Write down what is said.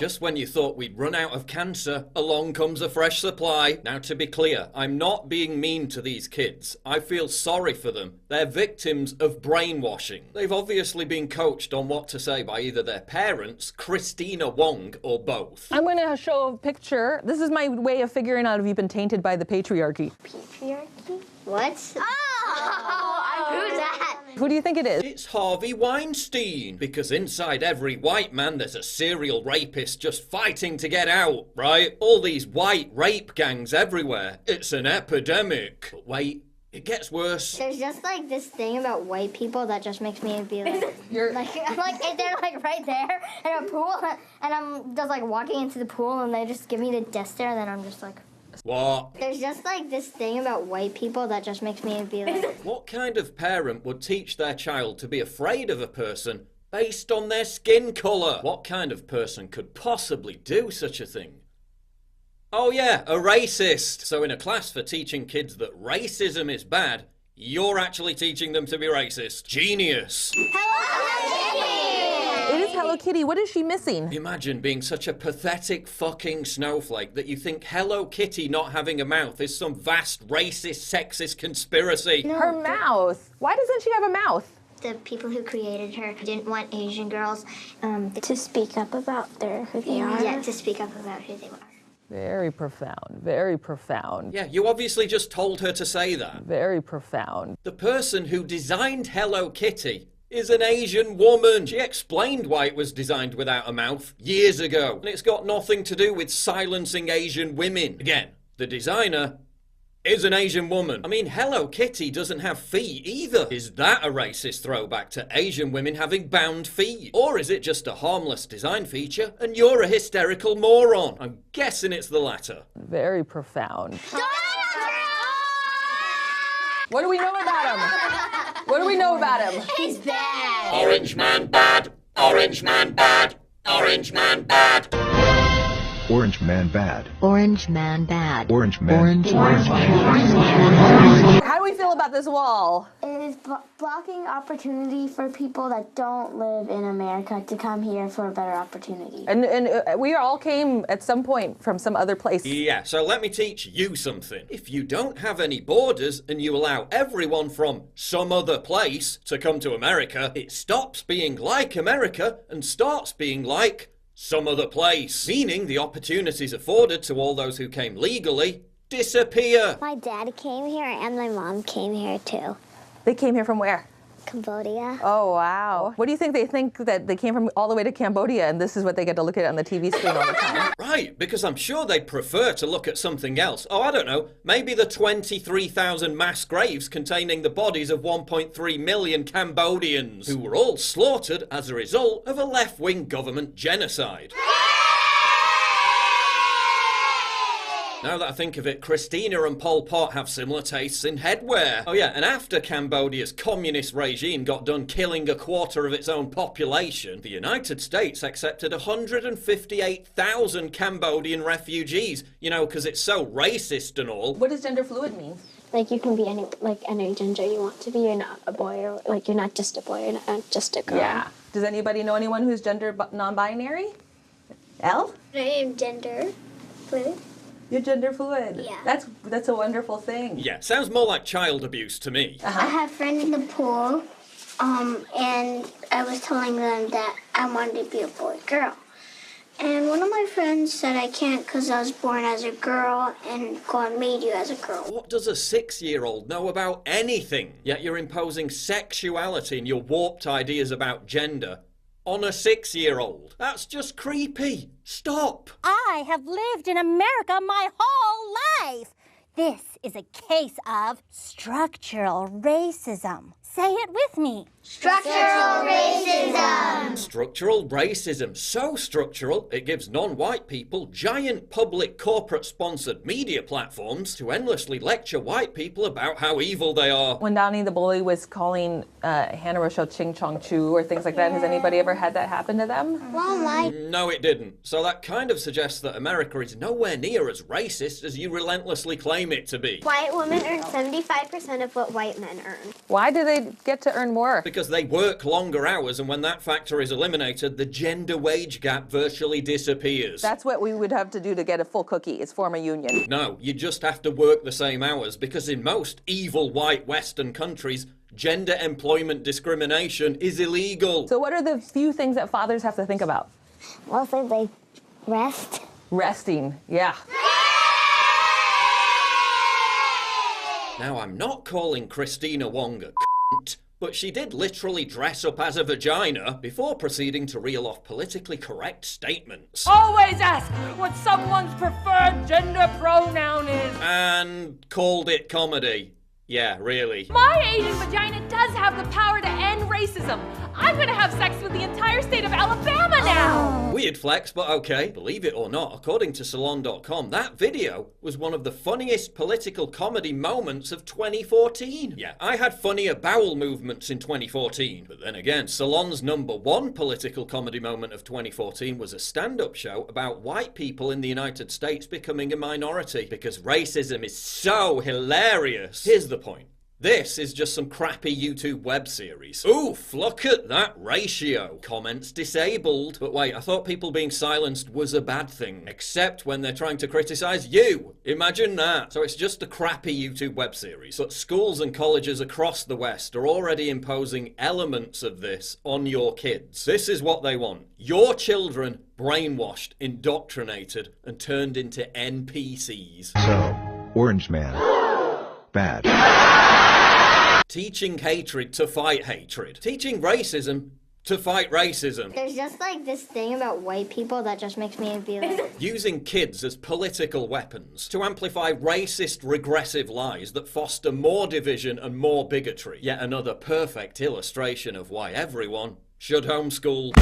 Just when you thought we'd run out of cancer, along comes a fresh supply. Now, to be clear, I'm not being mean to these kids. I feel sorry for them. They're victims of brainwashing. They've obviously been coached on what to say by either their parents, Christina Wong, or both. I'm going to show a picture. This is my way of figuring out if you've been tainted by the patriarchy. Patriarchy? What? Oh, who's that? Who do you think it is? It's Harvey Weinstein. Because inside every white man, there's a serial rapist just fighting to get out, right? All these white rape gangs everywhere. It's an epidemic. But wait, it gets worse. There's just like this thing about white people that just makes me be like, I'm like, they're like right there in a pool, and I'm just like walking into the pool, and they just give me the death stare, and then I'm just like. What? There's just like this thing about white people that just makes me be like. What kind of parent would teach their child to be afraid of a person based on their skin colour? What kind of person could possibly do such a thing? Oh yeah, a racist. So in a class for teaching kids that racism is bad, you're actually teaching them to be racist. Genius. It is Hello Kitty. What is she missing? Imagine being such a pathetic fucking snowflake that you think Hello Kitty not having a mouth is some vast racist, sexist conspiracy. No, Her mouth. Why doesn't she have a mouth? The people who created her didn't want Asian girls to speak up about who they are. Yeah, to speak up about who they are. Very profound. Very profound. Yeah, you obviously just told her to say that. Very profound. The person who designed Hello Kitty is an Asian woman. She explained why it was designed without a mouth years ago. And it's got nothing to do with silencing Asian women. Again, the designer is an Asian woman. I mean, Hello Kitty doesn't have feet either. Is that a racist throwback to Asian women having bound feet? Or is it just a harmless design feature and you're a hysterical moron? I'm guessing it's the latter. Very profound. What do we know about him? What do we know about him? He's bad. Orange man bad. Orange man bad. Orange man bad. Orange man bad. Orange man bad. Orange man. How do we feel about this wall? It is blocking opportunity for people that don't live in America to come here for a better opportunity. And we all came at some point from some other place. Yeah, so let me teach you something. If you don't have any borders and you allow everyone from some other place to come to America, it stops being like America and starts being like some other place. Meaning the opportunities afforded to all those who came legally disappear. My dad came here and my mom came here too. They came here from where? Cambodia. Oh, wow. What do you think they think that they came from all the way to Cambodia and this is what they get to look at on the TV screen all the time? Right, because I'm sure they'd prefer to look at something else. Oh, I don't know, maybe the 23,000 mass graves containing the bodies of 1.3 million Cambodians, who were all slaughtered as a result of a left-wing government genocide. Now that I think of it, Christina and Pol Pot have similar tastes in headwear. Oh yeah, and after Cambodia's communist regime got done killing a quarter of its own population, the United States accepted 158,000 Cambodian refugees. You know, because it's so racist and all. What does gender fluid mean? Like you can be any gender you want to be. You're not a boy or like you're not just a boy. You're not just a girl. Yeah. Does anybody know anyone who's gender non-binary? Elle? I am gender fluid. You're gender fluid. Yeah. That's a wonderful thing. Yeah, sounds more like child abuse to me. I have a friend in the pool, and I was telling them that I wanted to be a boy girl. And one of my friends said I can't because I was born as a girl and God made you as a girl. What does a 6-year-old know about anything? Yet you're imposing sexuality and your warped ideas about gender on a 6-year-old. That's just creepy. Stop. I have lived in America my whole life. This is a case of structural racism. Say it with me. Structural racism. Structural racism. So structural, it gives non-white people giant public corporate-sponsored media platforms to endlessly lecture white people about how evil they are. When Donnie the bully was calling Hannah Rochelle Ching Chong Chu or things like that, has anybody ever had that happen to them? Well, No, it didn't. So that kind of suggests that America is nowhere near as racist as you relentlessly claim it to be. White women earn 75% of what white men earn. Why do they get to earn more? Because they work longer hours, and when that factor is eliminated, eliminated, the gender wage gap virtually disappears. That's what we would have to do to get a full cookie, is form a union. No, you just have to work the same hours, because in most evil white Western countries, gender employment discrimination is illegal. So what are the few things that fathers have to think about? Mostly they rest. Resting, yeah. Now, I'm not calling Christina Wong a cunt, but she did literally dress up as a vagina before proceeding to reel off politically correct statements. Always ask what someone's preferred gender pronoun is. And called it comedy. Yeah, really. My Asian vagina does have the power to end racism. I'm gonna have sex with the entire state of Alabama now. Weird flex, but okay. Believe it or not, according to Salon.com, that video was one of the funniest political comedy moments of 2014. Yeah, I had funnier bowel movements in 2014. But then again, Salon's #1 political comedy moment of 2014 was a stand-up show about white people in the United States becoming a minority because racism is so hilarious. Here's the point. This is just some crappy YouTube web series. Oof, look at that ratio. Comments disabled. But wait, I thought people being silenced was a bad thing. Except when they're trying to criticize you. Imagine that. So it's just a crappy YouTube web series. But schools and colleges across the West are already imposing elements of this on your kids. This is what they want. Your children brainwashed, indoctrinated, and turned into NPCs. So, Orange Man. Bad. Teaching hatred to fight hatred. Teaching racism to fight racism. There's just like this thing about white people that just makes me be like... Using kids as political weapons to amplify racist, regressive lies that foster more division and more bigotry. Yet another perfect illustration of why everyone should homeschool.